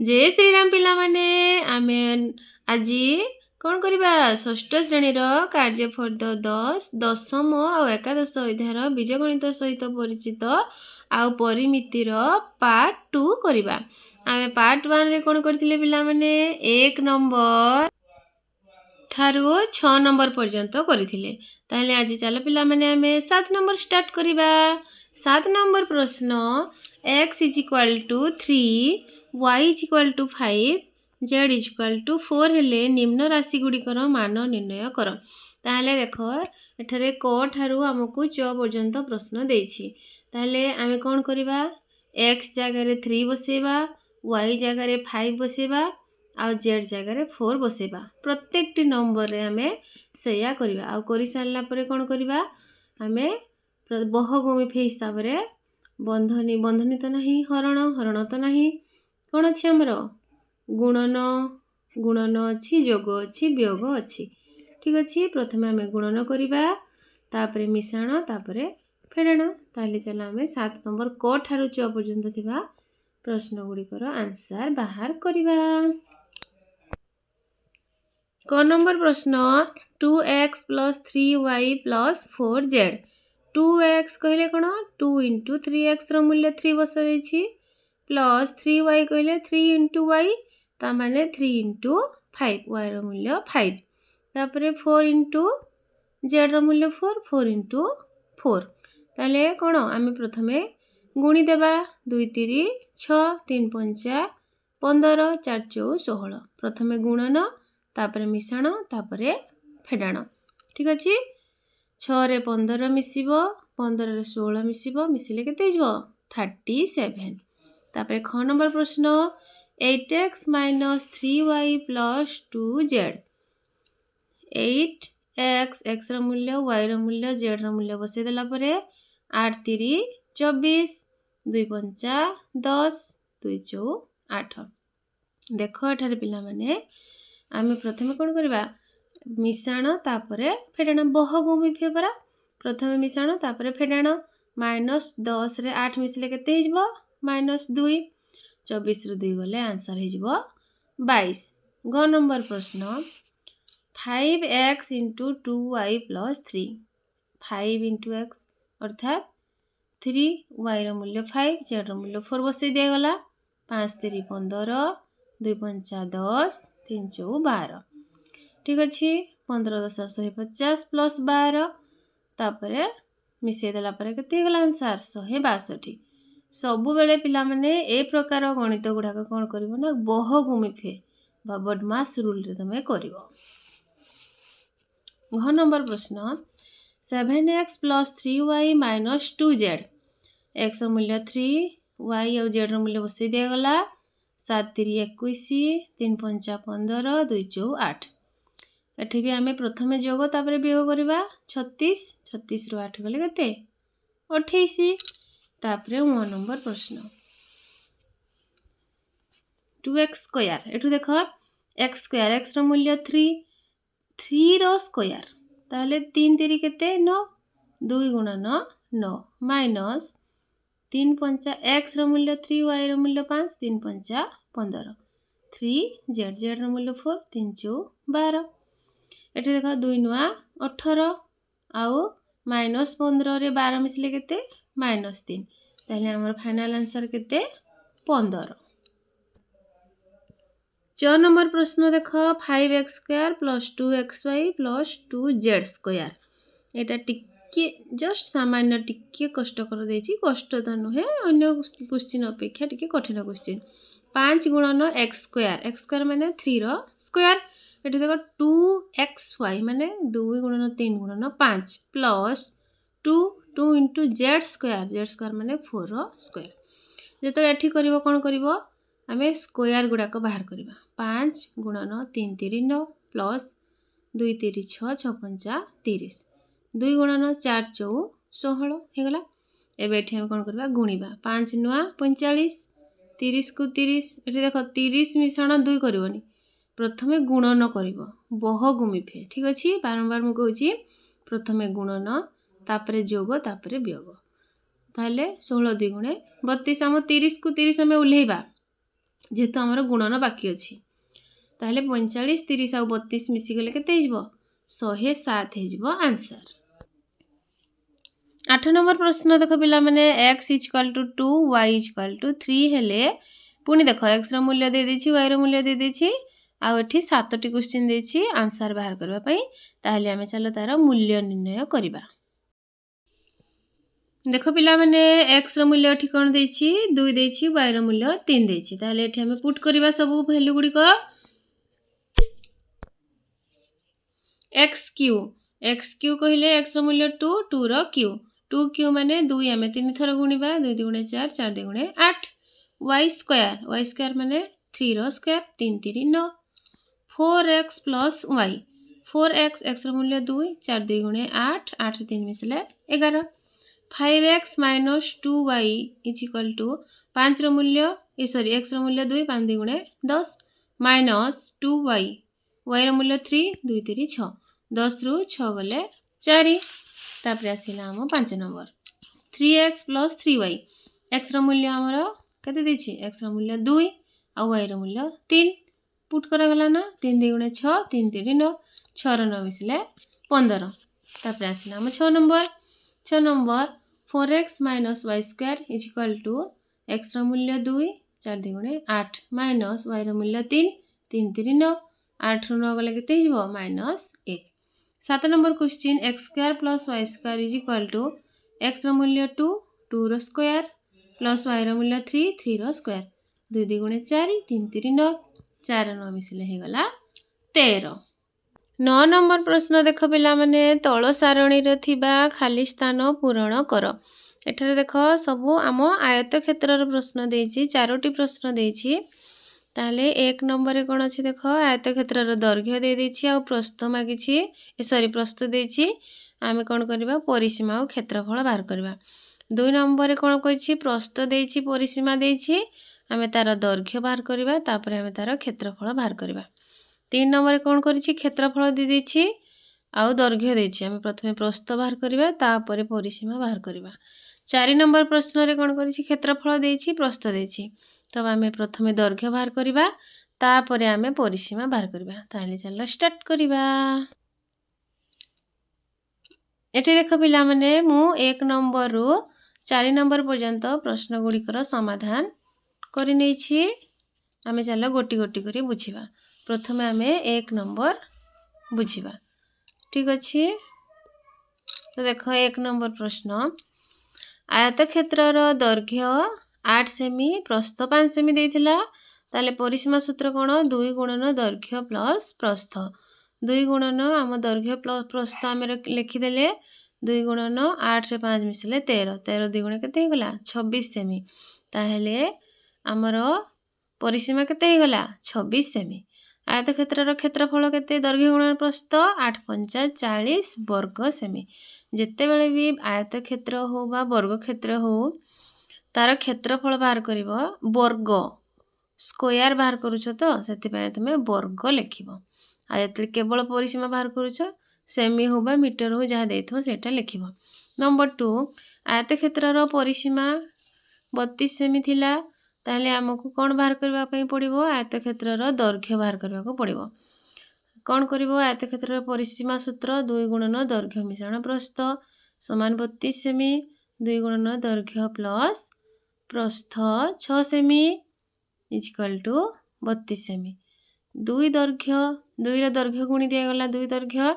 जय श्रीराम पिला माने आमे आज कौन करिबा षष्ठ श्रेणी कार्यफर्द 10 दशम और एकादश अध्याय बीजगणित सहित परिचित आउ परिमितिर पार्ट 2 करिबा। आमे पार्ट 1 रे कौन करथिले पिला माने 1 नंबर ठारू 6 नंबर पर्यंत करथिले। ताले आज चलो पिला माने आमे 7 नंबर स्टार्ट करिबा। 7 नंबर प्रश्न x = 3 y = 5 z = 4 हेले निम्न राशि गुड़िकर मान निर्णय कर। ताहले देखो एठारे क ठारू हमकु च पर्यंत प्रश्न देछि। ताहले आमे कोन करिबा x जगह रे 3 बसेबा, y जगह रे 5 बसेबा आ z जगह रे 4 बसेबा। प्रत्येक टी नंबर रे आमे सेया करिबा। आ करि सारला परे कोन करिबा आमे बहुगुणित हिसाब रे बंधनी तो नहीं, हरण तो नहीं, कौन अच्छी आमर गुणन अच्छी, जोग अच्छी, वियोग अच्छी। ठीक अच्छे प्रथम आम गुणन करवा, तापरे मिश्रण, तापरे फेड़ाण। ताले चलो आम 7 नंबर क ठारू च पर्यंत थिबा प्रश्न गुड़िकर आंसर बाहर करवा। क नंबर प्रश्न 2x + 3y + 4z। 2x कहले कौन 2 × 3x रो मूल्य 3 बसा देछि, प्लस 3y कहले 3 × y ता माने 3 × 5 y रो मूल्य 5, तापरे 4 × z रो मूल्य 4 × 4। ताले कौन आमे प्रथमे गुणी देबा 2 × 3 6 3 × 5 15 4 × 4 16। प्रथमे गुणन, तापरे मिश्रण, तापरे फेड़ाण। ठीक अछि 6 रे 15 मिसिबो, 15 रे 16 मिसिबो, मिसिले केते हिजबो 37। तापरे ख नंबर प्रश्न 8x - 3y + 2z। 8x x रो मूल्य, y रो मूल्य, z रो मूल्य बसे देला परे 8 × 3 = 24 2 × 5 = 10 2 × 4 = 8। देखो एठारे पिला माने आमे प्रथमे कोन करबा मिश्रण, तापरे फेड़ाण। बहुगुणित परा प्रथमे मिश्रण, तापरे फेड़ाण। -10 रे 8 मिसले केते हिजबो -2, 24 रो 2 गले आंसर हिजबो 22। ग नंबर प्रश्न 5x × 2y + 3। 5 × x अर्थात 3y रो मूल्य 5, z रो मूल्य 4 बसे दिया गला। 5 × 3 = 15 2 × 5 = 10 3 × 4 = 12। ठीक अछि 15 × 10 = 150 + 12, तापरे मिसे देला परे केते गला आंसर 162। सबु बेले पिला माने ए प्रकार गणित गुडा कोन करिवो ना बहुगुणित बा बदमाश रूल रे तमे करिवो। घ नंबर प्रश्न 7x + 3y - 2z। x रो मूल्य 3, y और z रो मूल्य बसे दिया गला। 7 × 3 = 21 3 × 5 = 15 2 × 4 = 8। एठी भी आमे प्रथमे जोग, तापरे वियोग करबा 36 36 रो 8 गले केते 28। तापरे 1 नंबर प्रश्न 2x²। एठु देखो x² x रो मूल्य 3 3 रो स्क्वायर ताले 3 3 केते 9 2 × 9 9 माइनस 3 × 5 x रो मूल्य 3 y रो मूल्य 5 3 × 5 = 15 3 z रो मूल्य 4 3 × 4 = 12। एठी देखो 2 9 18 आउ -15 रे 12 मिसले केते -3, ताले हमर फाइनल आंसर केते 15। 4 नंबर प्रश्न देखो 5x² + 2xy + 2z²। एटा टिके जस्ट सामान्य टिके कष्ट कर देछि, कष्ट त नुहे अन्य क्वेश्चन अपेक्षा टिके कठिन क्वेश्चन। 5 × x² x² माने 3 रो स्क्वायर। एठी देखो 2xy माने 2 × 3 × 5 प्लस 2 2 × z² माने 4 रो स्क्वायर। जेतो एठी करिवो कोन करिवो आमे स्क्वायर गुडा को बाहर करबा। 5 × 3 3 9 प्लस 2 3 6 6 5 30 2 × 9 4 4 16 हे गला। एबे एठी हम कोन करबा गुणीबा 5 9 45 30 को 30। एठी देखो 30 मिश्रण 2 करबोनी, प्रथमे गुणन करिवो बहुगुणित। ठीक अछि बारंबार मु कहूची प्रथमे गुणन, तापरे जोग, तापरे वियोग। ताले 16 2 × 32 हम 30 को 30 हम उल्हेबा जेहेतु आमर गुणन बाकी अच्छी ताहले 45 30 आउ 32 मिसिगले केते हो 107 हो आंसर। 8 नंबर प्रश्न देख पिला माने x = 2 y = 3 हेले पुणी देख x रो मूल्य दे देछि y रो मूल्य दे देछि आ एठी 7टी क्वेश्चन देछि आंसर बाहर करबा पई ताहले आमे चलो तार मूल्य निर्णय करिबा। देख पिला माने x रो मूल्य एठी कोन देछि 2 देछि y रो मूल्य 3 देछि ताहले एठी आमे पुट करिबा सब वैल्यू गुडी को x³ कहिले x रो मूल्य 2 2 रो q 2q माने 2 आमे 3 थर गुणिबा 2 2 गुणे 4 4 2 गुणे 8 y² माने 3 रो square 3 3 9 4x + y 4x x रो मूल्य 2 4 2 गुणे 8 8 3 मिसले 11 5x - 2y = 5 रो मूल्य x रो मूल्य 2 5 2 गुणे 10 -2y y रो मूल्य 3 2 3 6 10 रु 6 गले 4 तापर आसिला हम 5 नंबर 3x + 3y x रो मूल्य हमरो कते देछि x रो मूल्य 2 आ y रो मूल्य 3 पुट करा गला ना 3 2 गुणे 6 3 3 9 6 रो 9 मिसले 15 तापर आसिला हम 6 नंबर 4x - y² = x रो मूल्य 2 4 2 गुणे 8 माइनस y रो मूल्य 3 3 3 9 8 रु 9 गले केते हिजबो -1 7 number question x² + y² = x रो मूल्य 2 2 रो स्क्वायर प्लस y रो मूल्य 3 3 रो स्क्वायर 2 2 गुणे 4 3 3 9 4 9 मिसले हे गला 13। 9 नंबर प्रश्न देख पिला माने तळ सारणी रे थिबा खाली स्थान पूरण कर एठारे देख सब आम आयत क्षेत्र रो प्रश्न देछि 4टी प्रश्न देछि ताले 1 नंबर रे कोन अछि देख आयत क्षेत्र रो दैर्घ्य दे देछि आ प्रस्थ मागिछि प्रस्थ देछि आमे कोन करबा परिसीमा और क्षेत्रफल बाहर करबा। 2 नंबर रे कोन कहिछि प्रस्थ देछि परिसीमा देछि आमे तार दैर्घ्य बाहर करबा तापर आमे तार क्षेत्रफल बाहर करबा। 3 नंबर रे कोन करिछि क्षेत्रफल दे देछि आ दैर्घ्य देछि आमे प्रथमे प्रस्थ बाहर करबा तापर परिसीमा बाहर करबा। 4 नंबर प्रश्न रे कोन करिछि क्षेत्रफल देछि प्रस्थ देछि तब आमे प्रथमे दैर्घ्य बाहर करबा तापर आमे परिसीमा बाहर करबा। ताले चलो स्टार्ट करबा। एठी देख पिला माने मु 1 नंबर रु 4 नंबर पर्यंत प्रश्न गुडी कर समाधान करि नै छी आमे चलो गोटी गोटी करी बुझिबा। प्रथमे आमे 1 नंबर बुझिबा ठीक अछि। तो देखो 1 नंबर प्रश्न आयत क्षेत्र रो दैर्घ्य 8 सेमी प्रस्थ 5 सेमी देथिला ताले परिसीमा सूत्र कोन 2 गुणन दैर्घ्य प्लस प्रस्थ 2 गुणन आम दैर्घ्य प्लस प्रस्थ आमे लिखि देले 2 गुणन 8 रे 5 मिसले 13 13 2 गुणे केते गला 26 सेमी ताहेले हमरो परिसीमा केते गला 26 सेमी। आयत क्षेत्र रो क्षेत्रफल केते दैर्घ्य गुणन प्रस्थ 8 5 40 वर्ग सेमी जेते बेले भी आयत क्षेत्र हो बा वर्ग क्षेत्र हो तार क्षेत्रफल बाहर करिवो वर्ग स्क्वायर बाहर करूछ तो सेति पय तमे वर्ग लिखिबो आयत केवल परिसीमा बाहर करूछ सेमी हो बा मीटर हो जहा देथो सेटा लिखिबो। नंबर 2 आयत क्षेत्र रो परिसीमा 32 सेमी थिला ताले हमकु कोन बाहर करबा पई पड़िबो आयत क्षेत्र रो दैर्घ्य बाहर करबा को पड़िबो कोन करिवो आयत क्षेत्र रो परिसीमा सूत्र 2 गुणन दैर्घ्य मिश्रण प्रस्थ समान 32 सेमी 2 गुणन दैर्घ्य प्लस प्रस्थ 6 सेमी = 32 सेमी 2 दैर्घ्य 2 रे दैर्घ्य गुणी दिया गला 2 दैर्घ्य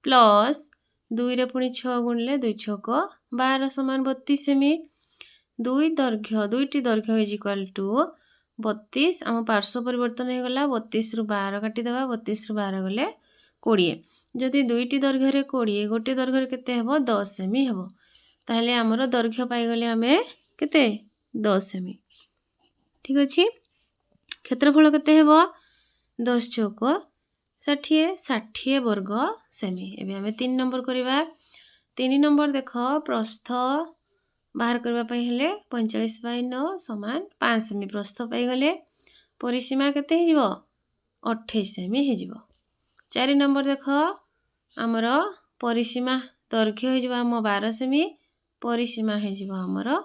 प्लस 2 रे पुनी 6 गुणले 2 6 12 समान 32 सेमी 2 दैर्घ्य 2टी दैर्घ्य = 32 आम पार्श्व परिवर्तन हो गला 32 रु 12 काटी देबा 32 रु 12 गले 20 जदि 2टी दैर्घ्य रे 20 गोटे दैर्घ्य रे केते हेबो 10 सेमी हेबो ताहले हमरो दैर्घ्य पाई गले हमें केते 10 सेमी ठीक अछि। क्षेत्रफल केते हेबो 10 चौक 60 60 वर्ग सेमी। एबे हमें 3 नंबर करिबा 3 नंबर देखो प्रस्थ बाहर करबा पई हेले 45/9 समान 5 सेमी प्रस्थ पाई गले परिसीमा केते हिजबो 28 सेमी हिजबो। 4 नंबर देखो हमरो परिसीमा दैर्घ्य हिजबो हम 12 सेमी परिसीमा हिजबो हमरो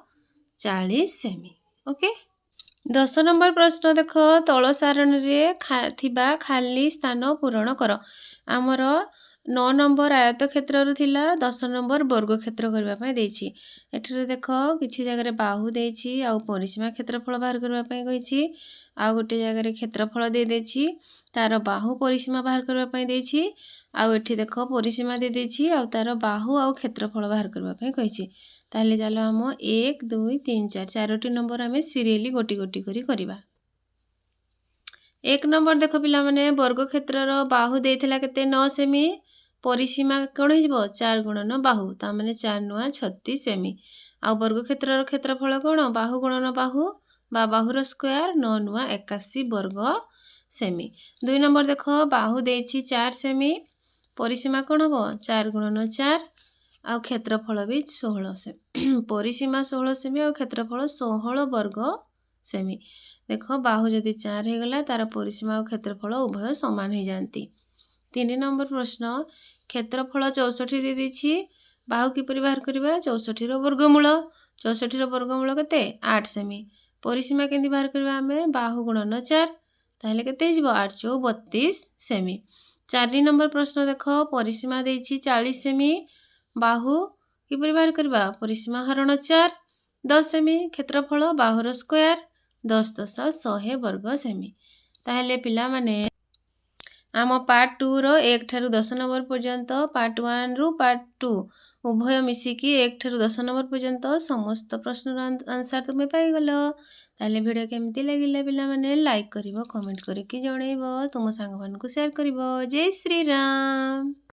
40 सेमी ओके। 10 ନମ୍ବର ପ୍ରଶ୍ନ ଦେଖ ତଳ ସାରଣୀରେ ଥିବା ଖାଲି ସ୍ଥାନ ପୂରଣ କର। ଆମର 9 ନମ୍ବର ଆୟତକ୍ଷେତ୍ରରୁ ଥିଲା 10 ନମ୍ବର ବର୍ଗକ୍ଷେତ୍ର କରିବା ପାଇଁ ଦେଇଛି। ଏଠାରେ ଦେଖ କିଛି ଜାଗାରେ ବାହୁ ଦେଇଛି ଆଉ ପରିସୀମା କ୍ଷେତ୍ରଫଳ ବାହାର କରିବା ପାଇଁ କହିଛି। ଆଉ ଗୋଟେ ଜାଗାରେ କ୍ଷେତ୍ରଫଳ ଦେଇଦେଇଛି, ତାର ବାହୁ ପରିସୀମା ବାହାର କରିବା ପାଇଁ ଦେଇଛି। ଆଉ ଏଠି ଦେଖ ପରିସୀମା ଦେଇଦେଇଛି ଆଉ ତାର ବାହୁ ଆଉ କ୍ଷେତ୍ରଫଳ ବାହାର କରିବା ପାଇଁ କହିଛି। ତାହେଲେ ଚାଲ ଆମ 1 2 3 4 ଚାରୋଟି ନମ୍ବର ଆମେ ସିରିଏଲି ଗୋଟି ଗୋଟି କରି କରିବା। 1 ନମ୍ବର ଦେଖ ପିଲାମାନେ ବର୍ଗକ୍ଷେତ୍ରର ବାହୁ ଦେଇଥିଲା କେତେ 9 ସେମି, ପରିସୀମା କ'ଣ ହେଇଯିବ 4 ଗୁଣନ ବାହୁ, ତା ମାନେ 4 ନୂଆ 36 ସେମି। ଆଉ ବର୍ଗକ୍ଷେତ୍ରର କ୍ଷେତ୍ରଫଳ କ'ଣ ବାହୁ ଗୁଣନ ବାହୁ ବା ବାହୁର ସ୍କୋୟାର 9 ନୂଆ 81 ବର୍ଗ ସେମି। 2 ନମ୍ବର ଦେଖ ବାହୁ ଦେଇଛି 4 ସେମି, ପରିସୀମା କ'ଣ ହେବ 4 ଗୁଣନ 4 ଆଉ କ୍ଷେତ୍ରଫଳ ବି 16 ସେମି। ପରିସୀମା 16 ସେମି ଆଉ କ୍ଷେତ୍ରଫଳ 16 ବର୍ଗ ସେମି। ଦେଖ ବାହୁ ଯଦି 4 ହେଇଗଲା ତାର ପରିସୀମା ଆଉ କ୍ଷେତ୍ରଫଳ ଉଭୟ ସମାନ ହେଇଯାଆନ୍ତି। 3 ନମ୍ବର ପ୍ରଶ୍ନ କ୍ଷେତ୍ରଫଳ 64 ଦେଇଦେଇଛି, ବାହୁ କିପରି ବାହାର କରିବା 64ର ବର୍ଗମୂଳ। 64ର ବର୍ଗମୂଳ କେତେ 8 ସେମି। ପରିସୀମା କେମିତି ବାହାର କରିବା ଆମେ ବାହୁ ଗୁଣନ 4, ତାହେଲେ କେତେ ହେଇଯିବ 8 ଚଉ 32 ସେମି। 4 ନମ୍ବର ପ୍ରଶ୍ନ ଦେଖ ପରିସୀମା ଦେଇଛି 40 ସେମି, ବାହୁ କିପରି ବାହାର କରିବା ପରିସୀମା ହରଣ 4 10 ସେମି, କ୍ଷେତ୍ରଫଳ ବାହୁର ସ୍କୋୟାର 10 10 100 ବର୍ଗ ସେମି। ତାହେଲେ ପିଲାମାନେ ଆମ ପାର୍ଟ 2ର 1 ଠାରୁ 10 ନମ୍ବର ପର୍ଯ୍ୟନ୍ତ ପାର୍ଟ 1ରୁ ପାର୍ଟ 2 ଉଭୟ ମିଶିକି 1 ଠାରୁ 10 ନମ୍ବର ପର୍ଯ୍ୟନ୍ତ ସମସ୍ତ ପ୍ରଶ୍ନର ଆନ୍ସର ତୁମେ ପାଇଗଲ। ତାହେଲେ ଭିଡ଼ିଓ କେମିତି ଲାଗିଲା ପିଲାମାନେ ଲାଇକ୍ କରିବ, କମେଣ୍ଟ କରିକି ଜଣେଇବ, ତୁମ ସାଙ୍ଗମାନଙ୍କୁ ସେୟାର କରିବ। ଜୟ ଶ୍ରୀରାମ।